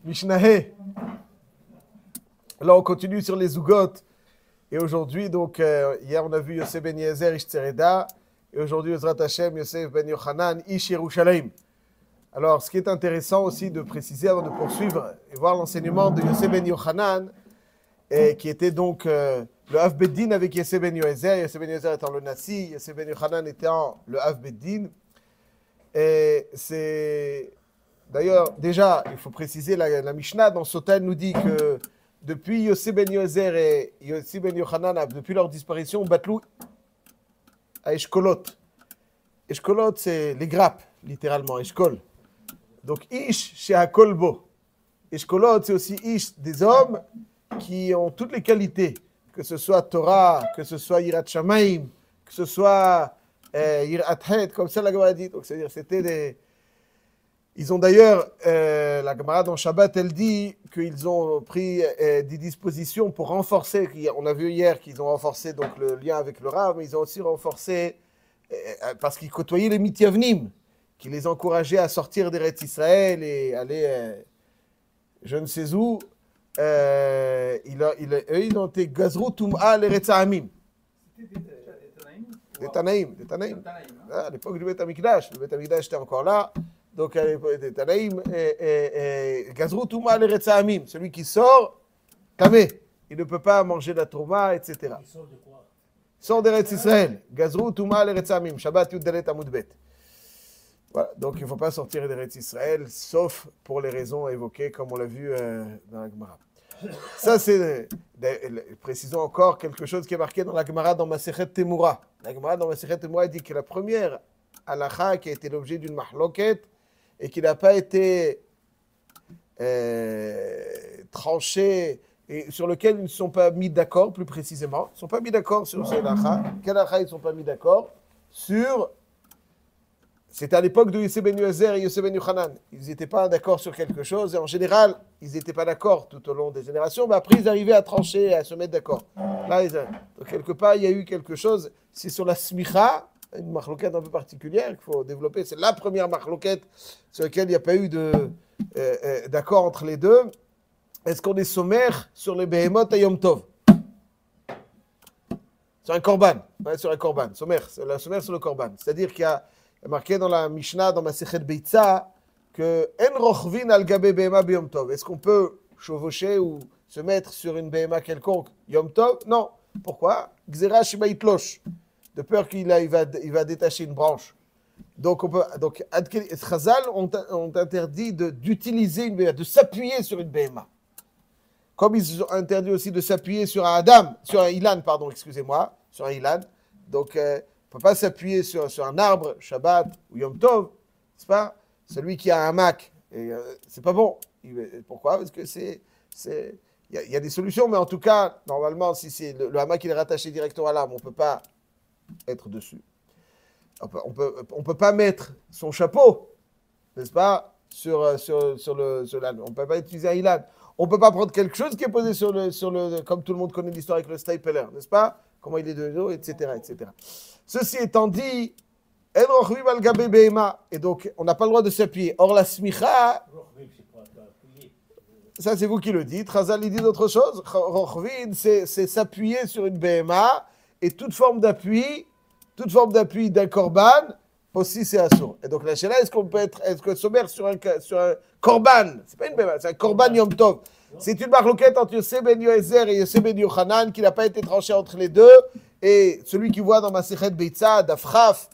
Mishnahé. Là, on continue sur les Zougot. Et aujourd'hui, donc, hier, on a vu Yosef ben Yezer, Ish Tsereda. Et aujourd'hui, Ezrat Hashem, Yosef ben Yochanan, Ish Yerushalayim. Alors, ce qui est intéressant aussi de préciser avant de poursuivre et voir l'enseignement de Yosef ben Yochanan, qui était donc le Av Beddin avec Yosef ben Yezer. Yosef ben Yezer étant le Nassi, Yosef ben Yochanan étant le Av Beddin. Et c'est. D'ailleurs, déjà, il faut préciser, la Mishnah dans Sota nous dit que depuis Yosef ben Yezer et Yosef ben Yochanan, depuis leur disparition, Batlou à Eshkolot. Eshkolot, c'est les grappes, littéralement, Eshkol. Donc, Ish, chez Hakolbo. Eshkolot, c'est aussi Ish, des hommes qui ont toutes les qualités, que ce soit Torah, que ce soit Yirat Shamaim, que ce soit Yirat Het, comme ça la Gemara dit. Donc, c'est-à-dire, c'était des. Ils ont d'ailleurs, la Gemara dans Shabbat, elle dit qu'ils ont pris des dispositions pour renforcer. On a vu hier qu'ils ont renforcé donc, le lien avec le Rav, mais ils ont aussi renforcé, parce qu'ils côtoyaient les Mityavnim, qui les encourageaient à sortir d'Eretz Israël et aller je ne sais où. Eux, ils ont été Gazrou Tum'a l'Eretz Ha'amim. Des Tanaïm. À l'époque du Beth Amikdash. Le Beth Amikdash était encore là. Donc, à l'époque des Tanaïm, Gazrou Tum'a l'Eretz Ha'amim. Celui qui sort, tamé. Il ne peut pas manger la tourma, etc. Il sort de quoi? Il sort d'Eretz Israël. Gazrou Tum'a l'Eretz Ha'amim. Shabbat Yud Dalet Amud Bet. Voilà. Donc, il ne faut pas sortir d'Eretz Israël, sauf pour les raisons évoquées, comme on l'a vu dans la Gemara. Ça, c'est, précisons encore quelque chose qui est marqué dans la Gemara dans Masechet Temura. La Gemara dans Masechet Temura dit que la première halakha qui a été l'objet d'une mahloket et qui n'a pas été tranchée et sur lequel ils ne sont pas mis d'accord, plus précisément. Ils ne sont pas mis d'accord sur ce halakha. Quel halakha ils ne sont pas mis d'accord? Sur. C'était à l'époque de Yosef ben Yezer et Yosef ben Yochanan. Ils n'étaient pas d'accord sur quelque chose. Et en général, ils n'étaient pas d'accord tout au long des générations. Mais après, ils arrivaient à trancher et à se mettre d'accord. Là, donc, quelque part, il y a eu quelque chose. C'est sur la smicha, une marloquette un peu particulière qu'il faut développer. C'est la première marloquette sur laquelle il n'y a pas eu d'accord entre les deux. Est-ce qu'on est sommaire sur les behemoth à Yom Tov? Sur un korban. Ouais, sur un korban. Sommaire sur le korban. C'est-à-dire qu'il y a marqué dans la Mishnah, dans ma Masechet Beitza, que En rochvin al gabe behema b'yom tov. Est-ce qu'on peut chevaucher ou se mettre sur une behema quelconque Yom Tov? Non. Pourquoi? Gzera sheba yitlosh. De peur qu'il va détacher une branche. Donc, Chazal ont interdit d'utiliser une behema, de s'appuyer sur une behema. Comme ils ont interdit aussi de s'appuyer sur un ilan, sur un ilan. Donc, on ne peut pas s'appuyer sur un arbre, Shabbat ou Yom Tov, c'est pas? Celui qui a un hamac, c'est pas bon. Pourquoi? Parce que il y a des solutions, mais en tout cas, normalement, si c'est le hamac qui est rattaché directement à l'arbre, on ne peut pas être dessus. On peut pas mettre son chapeau, n'est-ce pas, sur l'âne. On ne peut pas utiliser un ilan. On ne peut pas prendre quelque chose qui est posé sur le comme tout le monde connaît l'histoire avec le stapler, n'est-ce pas? Comment il est de dos, etc., etc. Ceci étant dit, et donc on n'a pas le droit de s'appuyer. Or la smicha, ça c'est vous qui le dites. Chazal il dit d'autre chose. C'est s'appuyer sur une behema et toute forme d'appui d'un korban aussi c'est assour. Et donc la chéla, est-ce que sommaire sur un korban, c'est pas une behema, c'est un korban yom tov. C'est une marloquette entre Yosef ben Yezer et Yosef ben Yochanan qui n'a pas été tranchée entre les deux. Et celui qui voit dans Masechet Beitza, Dafraf,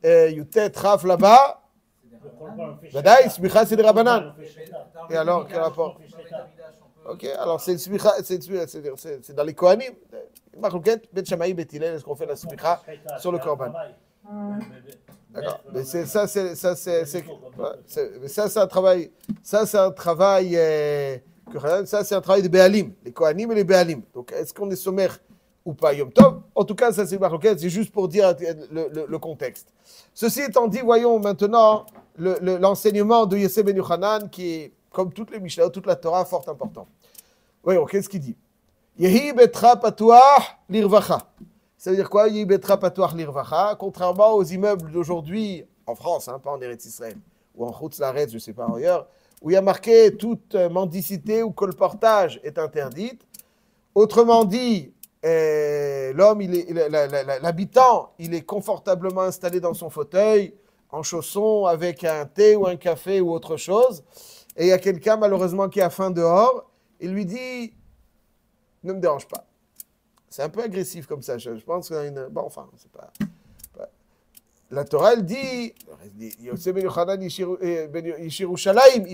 Yutet, Raf là-bas, Vadaï, Smicha, c'est des Rabbanan. Et alors, quel rapport? Ok, alors c'est Smicha, c'est dans les Kohanim. Marloquette, Bet Shamaï, Bet Hillel, est-ce qu'on fait la Smicha sur le Korban? D'accord, mais ça c'est un travail, ça c'est un travail de Béalim, les Kohanim et les Béalim. Donc, est-ce qu'on est sommaire ou pas Yom Tov? En tout cas, ça c'est marloquette, c'est juste pour dire le contexte. Ceci étant dit, voyons maintenant l'enseignement de Yosef ben Yochanan qui est, comme toutes les Mishnah, toute la Torah, fort important. Voyons, qu'est-ce qu'il dit? Yehi betra patuach lirvacha. Ça veut dire quoi? Yehi betra patuach lirvacha. Contrairement aux immeubles d'aujourd'hui, en France, pas en Eretz Israël, ou en Chutz Laaretz, je ne sais pas ailleurs, où il y a marqué toute mendicité ou colportage est interdite. Autrement dit, l'homme, l'habitant, il est confortablement installé dans son fauteuil, en chaussons, avec un thé ou un café ou autre chose. Et il y a quelqu'un, malheureusement, qui a faim dehors. Il lui dit, ne me dérange pas. C'est un peu agressif comme ça. Je pense qu'il y a une... Bon, enfin, c'est pas... La Torah, elle dit, Yosef ben Yochanan, Ish Yerushalayim,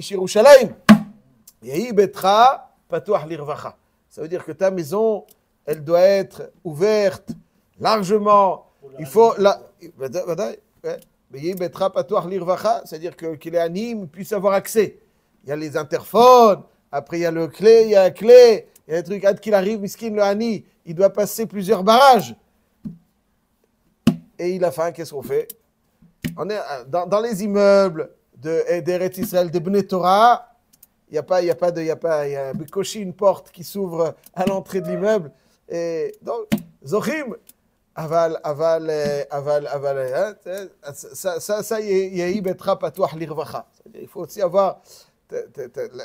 Yehi betra patuach lirvacha. Ça veut dire que ta maison, elle doit être ouverte largement. Il faut Yehi betra patuach lirvacha, c'est-à-dire que les animes puissent avoir accès. Il y a les interphones, après il y a le clé, il y a la clé, il y a des trucs, hâte qu'il arrive, miskin le hani, il doit passer plusieurs barrages. Et il a faim, qu'est-ce qu'on fait? On est dans les immeubles d'Eretz Israël, de Bnei Torah, il y a Bekoshi, une porte qui s'ouvre à l'entrée de l'immeuble. Et donc, Zochim, aval, ça, yehi betra patuach lirvacha. Il faut aussi avoir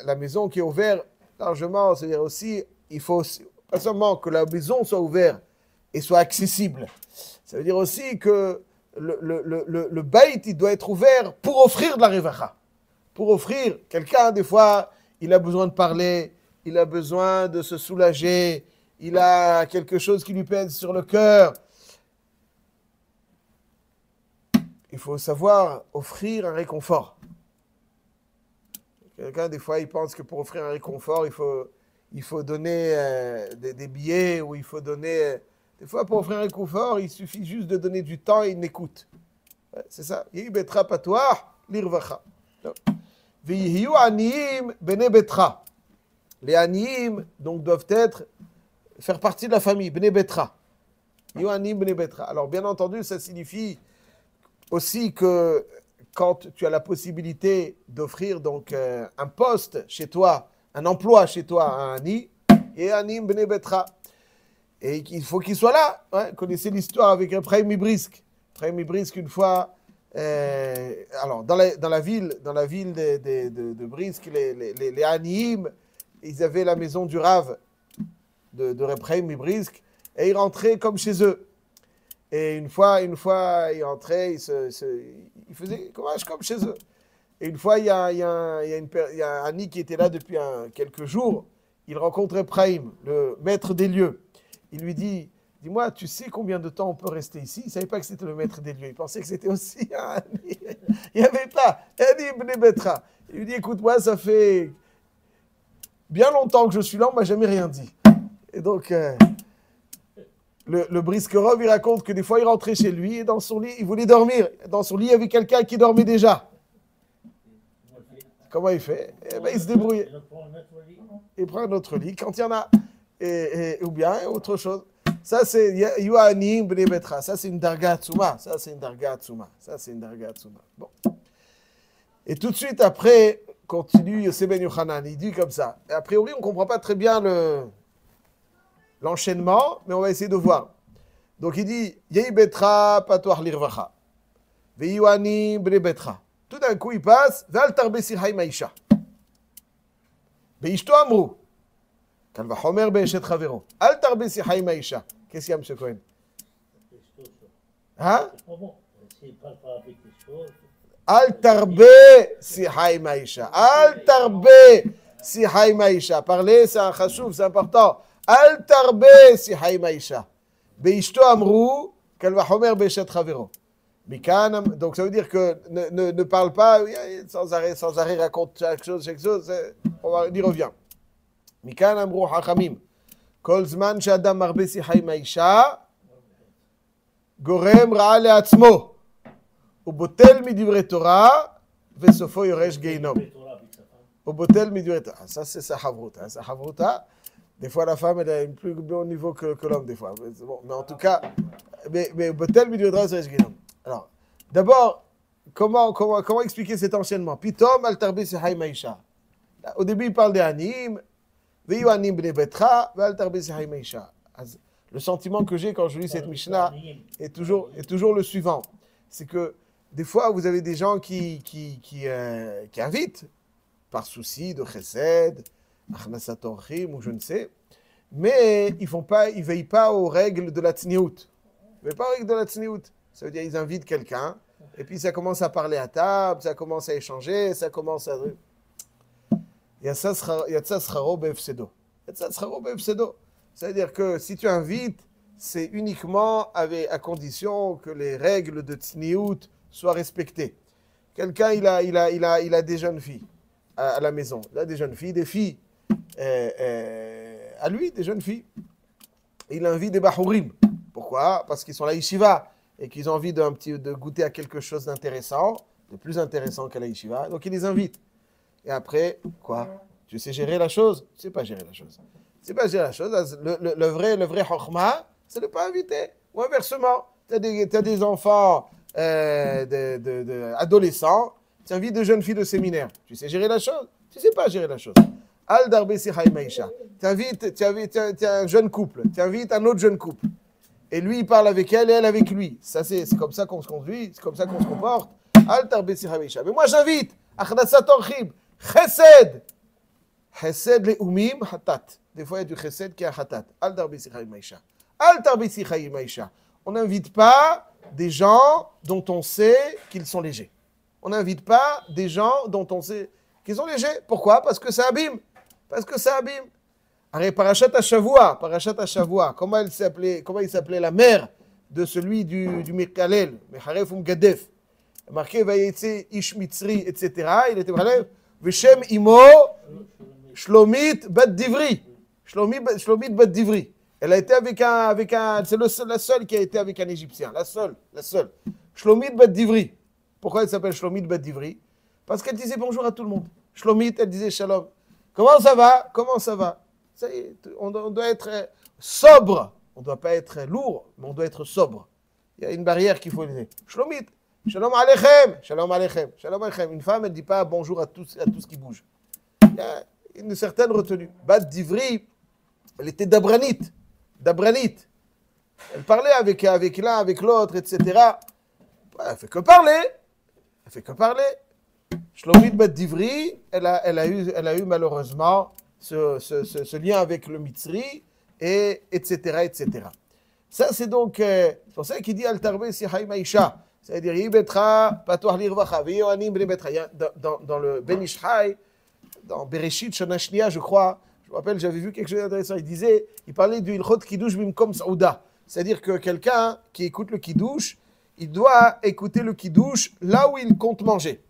la maison qui est ouverte largement, c'est-à-dire aussi, il faut aussi, pas seulement que la maison soit ouverte et soit accessible. Ça veut dire aussi que le baït, il doit être ouvert pour offrir de la revacha. Pour offrir, quelqu'un, des fois, il a besoin de parler, il a besoin de se soulager, il a quelque chose qui lui pèse sur le cœur. Il faut savoir offrir un réconfort. Quelqu'un, des fois, il pense que pour offrir un réconfort, il faut donner des billets ou il faut donner... Des fois, pour offrir un réconfort, il suffit juste de donner du temps et une écoute. C'est ça. Yehi betra patuach lirvacha. Veyihiyu aniyim bene betra. Les aniyim, donc, doivent faire partie de la famille, bene betra. Yehiyu aniyim bene betra. Alors, bien entendu, ça signifie aussi que quand tu as la possibilité d'offrir donc un poste chez toi, un emploi chez toi à un ani, yehiyu aniyim bene betra. Et il faut qu'il soit là. Ouais, connaissez l'histoire avec Ephraim Mibrisk. Ephraim Mibrisk, une fois, alors dans la ville de Brisk, les Aniim, ils avaient la maison du Rav de Ephraim Mibrisk, et ils rentraient comme chez eux. Et une fois, ils rentraient, ils faisaient comme chez eux. Et une fois, il y a un Ani qui était là depuis quelques jours. Il rencontre Ephraim, le maître des lieux. Il lui dit, dis-moi, tu sais combien de temps on peut rester ici? Il ne savait pas que c'était le maître des lieux. Il pensait que c'était aussi un Ani. Il n'y avait pas Ani ibn Betra. Il lui dit, écoute-moi, ça fait bien longtemps que je suis là, on ne m'a jamais rien dit. Et donc, le Briskerov, il raconte que des fois, il rentrait chez lui et dans son lit, il voulait dormir. Dans son lit, il y avait quelqu'un qui dormait déjà. Comment il fait? Eh ben, il se débrouille. Il prend un autre lit quand il y en a. Ou bien autre chose. Ça, c'est Yohanim Bnei Betra. Ça, c'est une Darga Tsuma. Ça, c'est une Darga Tsuma. Bon. Et tout de suite, après, continue Yosef ben Yochanan. Il dit comme ça. Et a priori, on ne comprend pas très bien l'enchaînement, mais on va essayer de voir. Donc, il dit Yehi Betra Patuach Lirvacha. Ve Yohanim Bnei Betra. Tout d'un coup, il passe Ve'al Tarbe Sirhai Maïsha. Be'ishto Amrou. Qu'est-ce qu'il y a, M. Cohen? Hein? Al tarbe si hay maïcha. Al tarbe si hay maïcha. Parler, c'est un chashouf, c'est important. Al tarbe si hay maïcha. Beishto amrou, qu'elle va homer beshet chavero. Donc ça veut dire que ne parle pas sans arrêt, raconte chaque chose, on y revient. מכאן אמרו חכמים, כל זמן שאדם מרבה שיחה עם האישה, גורם רעה לעצמו, הוא בוטל מדברי תורה, וסופו יורש גיהינום. הוא בוטל מדברי תורה. Ça, c'est sa havruta. Sa havruta, des fois la femme, elle a un plus bon niveau que l'homme, des fois. Bon, mais en tout cas, mais בוטל מדברי תורה, יורש גיהינום. Alors, d'abord, comment expliquer cet enchaînement? Pitom al tarbi שיחה עם האישה. Au début, il parle des anim. Le sentiment que j'ai quand je lis cette Mishnah est toujours le suivant. C'est que des fois, vous avez des gens qui invitent par souci de chesed, achnasat orchim ou je ne sais. Mais ils ne veillent pas aux règles de la tsniout. Ils ne veillent pas aux règles de la tsniout. Ça veut dire qu'ils invitent quelqu'un, et puis ça commence à parler à table, ça commence à échanger, ça commence à... Yatsa scharo be'efsedo. Yatsa scharo be'efsedo. C'est-à-dire que si tu invites, c'est uniquement à condition que les règles de tsniout soient respectées. Quelqu'un, il a des jeunes filles à la maison. Il a des jeunes filles, des filles à lui, des jeunes filles. Il invite des bahourim. Pourquoi? Parce qu'ils sont à la yeshiva et qu'ils ont envie de goûter à quelque chose d'intéressant, de plus intéressant qu'à la yeshiva. Donc il les invite. Et après, quoi? Tu sais gérer la chose? Tu sais pas gérer la chose. Tu sais pas gérer la chose. Le vrai chokhmah, c'est de ne pas inviter. Ou inversement, tu as des enfants adolescents, tu invites de jeunes filles de séminaire. Tu sais gérer la chose? Tu sais pas gérer la chose. Al darbe sichai maisha. Tu as un jeune couple, tu invites un autre jeune couple. Et lui, il parle avec elle et elle avec lui. Ça, c'est comme ça qu'on se conduit, c'est comme ça qu'on se comporte. Al darbe sichai maisha. Mais moi, j'invite. Achnasat orchim. Chesed. Chesed le umim hatat. Des fois, il y a du chesed qui est hatat. Al darbe sichai maisha. Al darbe sichai maisha. On n'invite pas des gens dont on sait qu'ils sont légers. On n'invite pas des gens dont on sait qu'ils sont légers. Pourquoi? Parce que ça abîme. Parce que ça abîme. Allez, Parashat HaShavua, comment il s'appelait la mère de celui du Mekalel, Mecharef Gadef. Marqué Vayetze Ish Mitzri, etc. Il était Mechalef. Veshem Imo Shlomit Bat Divri. Shlomit Bat Divri. Elle a été avec un c'est la seule qui a été avec un Égyptien. La seule. Shlomit Bat Divri. Pourquoi elle s'appelle Shlomit Bat Divri? Parce qu'elle disait bonjour à tout le monde. Shlomit, elle disait shalom. Comment ça va? Ça y est, on doit être sobre. On ne doit pas être lourd, mais on doit être sobre. Il y a une barrière qu'il faut élever. Shlomit. Shalom aleichem. Shalom aleichem. Shalom aleichem. Une femme, elle ne dit pas bonjour à tout ce qui bouge. Il y a une certaine retenue. Bat Divri, elle était dabranite. Elle parlait avec l'un, avec l'autre, etc. Elle fait que parler. Shlomit Bat Divri, elle a eu malheureusement ce lien avec le Mitzri, etc. Ça, c'est donc, c'est pour ça qu'il dit Al-Tarbe Sichai Maisha. C'est-à-dire, Yibetra, Patoar Lirvacha, Veyoanim Benebetra. Dans le Ben Ishai, dans Bereshit, Shana Shnia, je crois, je me rappelle, j'avais vu quelque chose d'intéressant. Il parlait du Ilchot Kiddush Bimkom Saouda. C'est-à-dire que quelqu'un qui écoute le Kiddush, il doit écouter le Kiddush là où il compte manger.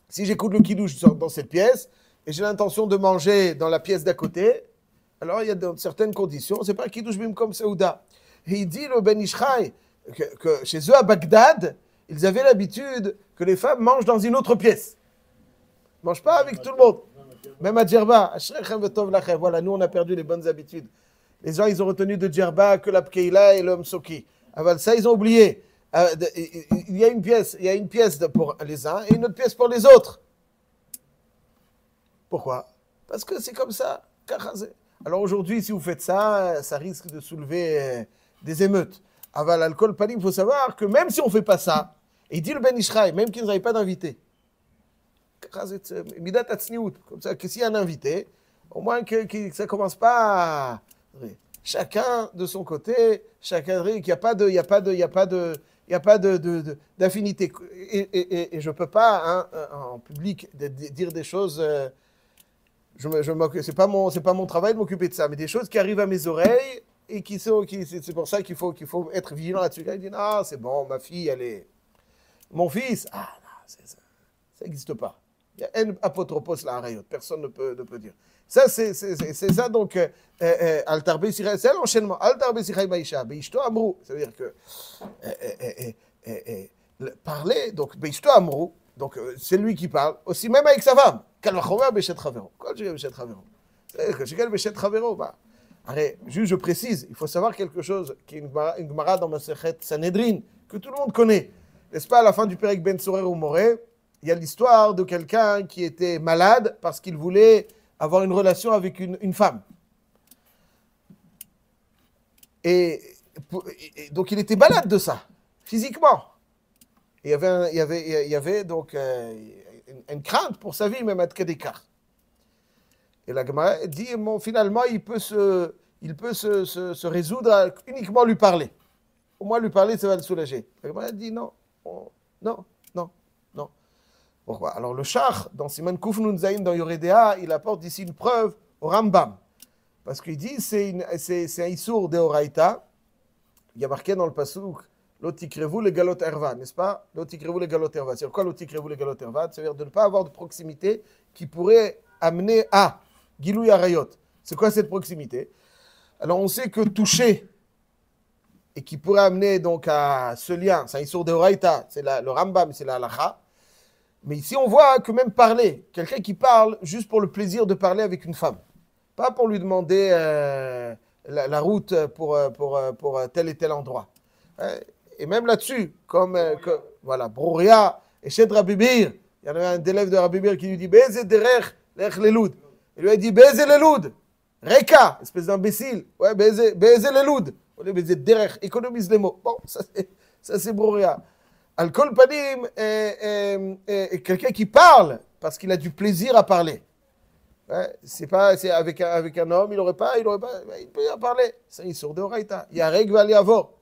Si j'écoute le Kiddush dans cette pièce, et j'ai l'intention de manger dans la pièce d'à côté, alors il y a dans certaines conditions, c'est pas un Kiddush Bimkom Saouda. Et il dit, le Ben Ishai, que chez eux à Bagdad, ils avaient l'habitude que les femmes mangent dans une autre pièce. Ils ne mangent pas avec tout le monde. Même à Djerba, voilà, nous on a perdu les bonnes habitudes. Les gens, ils ont retenu de Djerba que la Pkeila et l'homme Soki. Alors, ça, ils ont oublié. Il y a une pièce pour les uns et une autre pièce pour les autres. Pourquoi? Parce que c'est comme ça. Alors aujourd'hui, si vous faites ça, ça risque de soulever des émeutes. Aval alcool panim, il faut savoir que même si on ne fait pas ça, et il dit le Ben Ishraï, même qu'ils n'avaient pas d'invité, midat atzniut, comme ça, que s'il y a un invité, au moins que ça ne commence pas à... Chacun de son côté, chacun, qu'il n'y a pas d'affinité. Et je ne peux pas, en public, dire des choses... c'est pas mon travail de m'occuper de ça, mais des choses qui arrivent à mes oreilles et c'est pour ça qu'il faut être vigilant là-dessus. Il dit non, c'est bon, ma fille, elle est, mon fils, non, ça n'existe pas. Il y a un apotropos là, personne ne peut dire. Ça c'est ça donc altarbe sichai, c'est l'enchaînement. Altarbe sichai maisha, beishto amru, ça veut dire que parler, donc beishto amru. Donc, c'est lui qui parle, aussi même avec sa femme. Allez, juste je précise, il faut savoir quelque chose, qui est une Gemara dans Masechet Sanhedrin, que tout le monde connaît. N'est-ce pas, à la fin du Perek Ben Sorer ou Moré, il y a l'histoire de quelqu'un qui était malade parce qu'il voulait avoir une relation avec une femme. Et donc, il était malade de ça, physiquement. Il y avait donc une crainte pour sa vie, même à Tkedekar. Et la Gemara dit, bon, finalement, il peut se résoudre à uniquement lui parler. Au moins lui parler, ça va le soulager. La Gemara dit non, non. Pourquoi? Alors le Shach, dans Siman Kuf Nun Zayin, dans Yoredea, il apporte ici une preuve au Rambam. Parce qu'il dit, c'est un Issour de Horaïta. Il y a marqué dans le Pasuk, Lotikrevu le galot erva, n'est-ce pas? Lotikrevu le galot erva. C'est quoi Lotikrevu le galot erva? C'est-à-dire de ne pas avoir de proximité qui pourrait amener à Gilou Yarayot. C'est quoi cette proximité? Alors on sait que toucher, et qui pourrait amener donc à ce lien, c'est un Issour de Horaïta, c'est le Rambam, c'est la halacha. Mais ici on voit que même parler, quelqu'un qui parle juste pour le plaisir de parler avec une femme, pas pour lui demander la route pour tel et tel endroit. Et même là-dessus, voilà, Brouria et Ched Rabibir, il y en avait un élève de Rabibir qui lui dit Beze derech lech leloud. Il lui a dit Beze leloud, Reka, espèce d'imbécile, ouais, Beze leloud. On dit Beze derech, économise les mots. Bon, ça c'est Brouria. Al-Kol Panim est quelqu'un qui parle parce qu'il a du plaisir à parler. Ouais, c'est avec un homme, il peut y en parler. C'est une sorte de Horaïta. Yarek va l'yavor.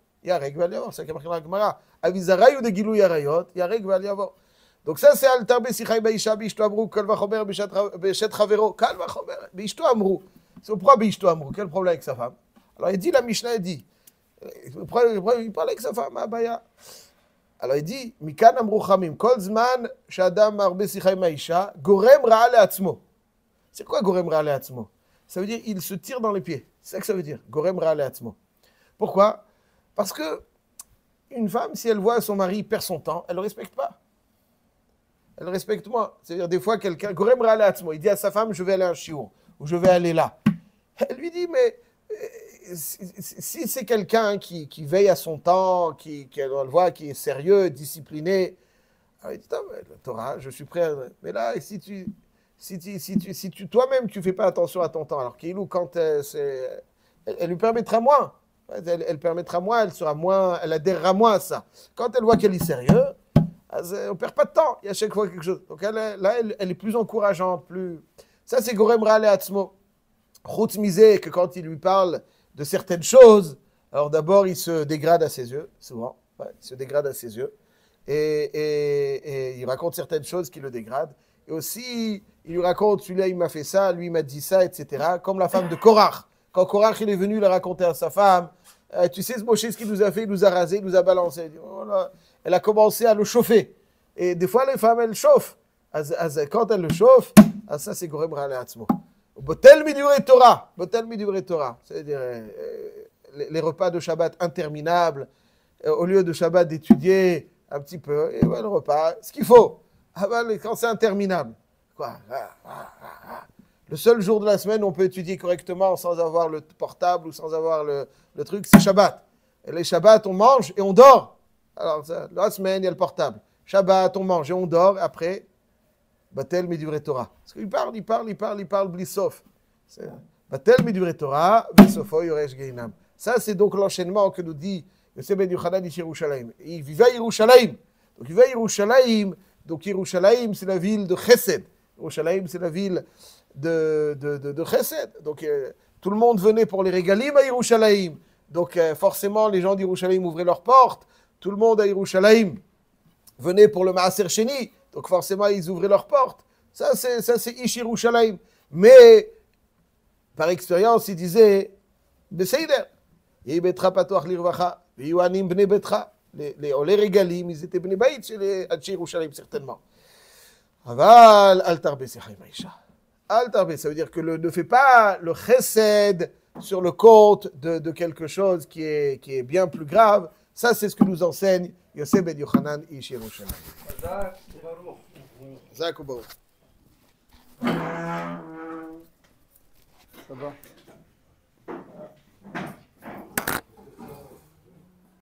C'est comme la Gemara. Avizarayu de Gilou Yarayot, Yarek va l'yavor. Donc ça, c'est Al Tarbe Sichai Baisha, Bishto Amrou, Kol Vachomer, Beshet Chavero, Kal Vachomer, Bishto Amrou. C'est pourquoi Bishto Amrou? Quel problème avec sa femme? Alors il dit, la Mishnah, il dit, il parle avec sa femme, Abaya. Alors il dit, Mikan Amrou Chamim, Kol Zman, Shadam Arbe Sichai Maisha, Gorem Raale Atzmo. C'est quoi Gorem Raale Atzmo? Ça veut dire il se tire dans les pieds. C'est ça que ça veut dire, Gorem Raale Atzmo. Pourquoi? Parce que une femme, si elle voit son mari perd son temps, elle ne le respecte pas. Elle respecte moi. C'est-à-dire des fois quelqu'un, Gorem Raale Atzmo, il dit à sa femme, je vais aller à un shiur, ou je vais aller là. Elle lui dit, mais si c'est quelqu'un qui veille à son temps, qu'elle voit, qui est sérieux, discipliné, alors il dit, la Torah, je suis prêt à... Mais là, si tu toi-même, tu ne fais pas attention à ton temps, alors qu'Ilou, quand elle lui permettra moins. Elle permettra moins, elle sera moins, elle adhérera moins à ça. Quand elle voit qu'elle est sérieuse, on ne perd pas de temps. Il y a chaque fois quelque chose. Donc elle est plus encourageante, plus... Ça, c'est Gorem Raale Atzmo. Chutz Mizeh, que quand il lui parle de certaines choses, alors d'abord, il se dégrade à ses yeux, souvent. Ouais, il se dégrade à ses yeux. Et il raconte certaines choses qui le dégradent. Et aussi, il lui raconte, celui-là, il m'a fait ça, lui, il m'a dit ça, etc. Comme la femme de Korach. Quand Korach, il est venu le raconter à sa femme, tu sais, ce Moshe, ce qu'il nous a fait, il nous a rasé, il nous a balancé. Elle a commencé à le chauffer. Et des fois, les femmes, elles chauffent. Quand elles le chauffent, ça, c'est Gorem Raale Atzmo. Botel midurei Torah. C'est-à-dire les repas de Shabbat interminables. Au lieu de Shabbat d'étudier un petit peu, et ouais, le repas, ce qu'il faut. Quand c'est interminable. Quoi? Le seul jour de la semaine où on peut étudier correctement sans avoir le portable ou sans avoir le truc, c'est Shabbat. Et les Shabbats, on mange et on dort. Alors, la semaine, il y a le portable. Shabbat, on mange et on dort. Après, Batel Midurei Torah. Parce qu'il parle, Blissof. Batel Midurei Torah, Besofo Yoresh Geinam. Ça, c'est donc l'enchaînement que nous dit Yosef ben Yochanan ici Yerushalayim. Il vivait à Yerushalayim. Donc, il vivait à Yerushalayim. Donc, Yerushalayim, c'est la ville de Chesed. Yerushalayim, c'est la ville de Chesed. Donc, tout le monde venait pour les régalim à Yerushalayim. Donc, forcément, les gens d'Yerushalayim ouvraient leurs portes. Tout le monde à Yerushalayim venait pour le Maaser Sheni. Donc, forcément, ils ouvraient leurs portes. Ça, c'est Ish Yerushalayim. Mais, par expérience, ils disaient Beseider. Yehi betra patoach lirvacha. Veyu anim bnei betra. Les régalim, ils étaient bnei baït chez les Anshei Yerushalayim, certainement. Aval, al tarbe sechai maïsha. Al tarbe, ça veut dire que ne fais pas le chesed sur le compte de quelque chose qui est bien plus grave. Ça, c'est ce que nous enseigne Yosef ben Yochanan ish Yerushalayim. Zak ou Baruch. Ça va.